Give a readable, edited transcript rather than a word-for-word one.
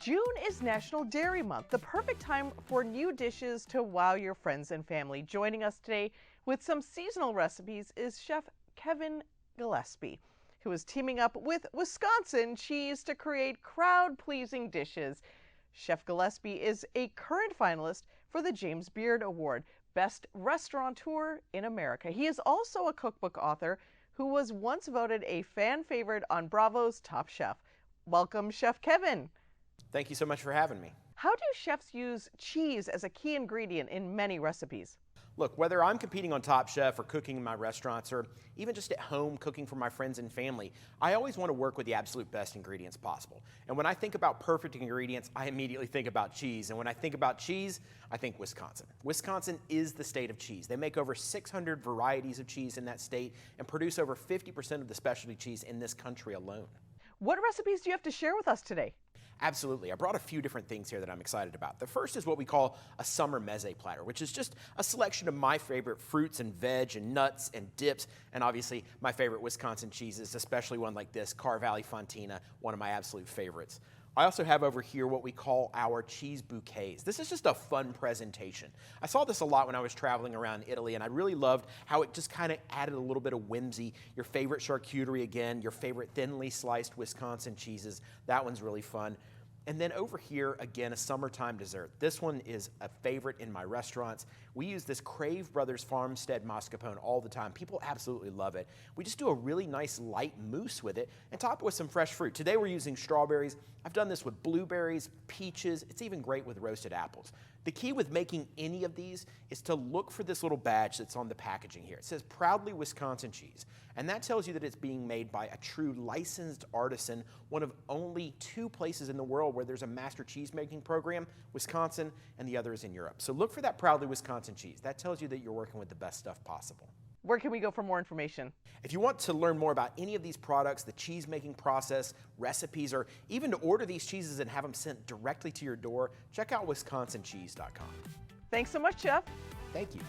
June is National Dairy Month, the perfect time for new dishes to wow your friends and family. Joining us today with some seasonal recipes is Chef Kevin Gillespie, who is teaming up with Wisconsin cheese to create crowd-pleasing dishes. Chef Gillespie is a current finalist for the James Beard Award, Best Restaurateur in America. He is also a cookbook author who was once voted a fan favorite on Bravo's Top Chef. Welcome, Chef Kevin. Thank you so much for having me. How do chefs use cheese as a key ingredient in many recipes? Look, whether I'm competing on Top Chef or cooking in my restaurants or even just at home cooking for my friends and family, I always want to work with the absolute best ingredients possible. And when I think about perfect ingredients, I immediately think about cheese. And when I think about cheese, I think Wisconsin. Wisconsin is the state of cheese. They make over 600 varieties of cheese in that state and produce over 50% of the specialty cheese in this country alone. What recipes do you have to share with us today? Absolutely. I brought a few different things here that I'm excited about. The first is what we call a summer mezze platter, which is just a selection of my favorite fruits and veg and nuts and dips, and obviously my favorite Wisconsin cheeses, especially one like this, Car Valley Fontina, one of my absolute favorites. I also have over here what we call our cheese bouquets. This is just a fun presentation. I saw this a lot when I was traveling around Italy, and I really loved how it just kind of added a little bit of whimsy. Your favorite charcuterie again, your favorite thinly sliced Wisconsin cheeses. That one's really fun. And then over here, again, a summertime dessert. This one is a favorite in my restaurants. We use this Crave Brothers Farmstead mascarpone all the time. People absolutely love it. We just do a really nice light mousse with it and top it with some fresh fruit. Today we're using strawberries. I've done this with blueberries, peaches. It's even great with roasted apples. The key with making any of these is to look for this little badge that's on the packaging here. It says Proudly Wisconsin Cheese, and that tells you that it's being made by a true licensed artisan, one of only 2 places in the world where there's a master cheese-making program, Wisconsin, and the other is in Europe. So look for that Proudly Wisconsin Cheese. That tells you that you're working with the best stuff possible. Where can we go for more information? If you want to learn more about any of these products, the cheese-making process, recipes, or even to order these cheeses and have them sent directly to your door, check out wisconsincheese.com. Thanks so much, Chef. Thank you.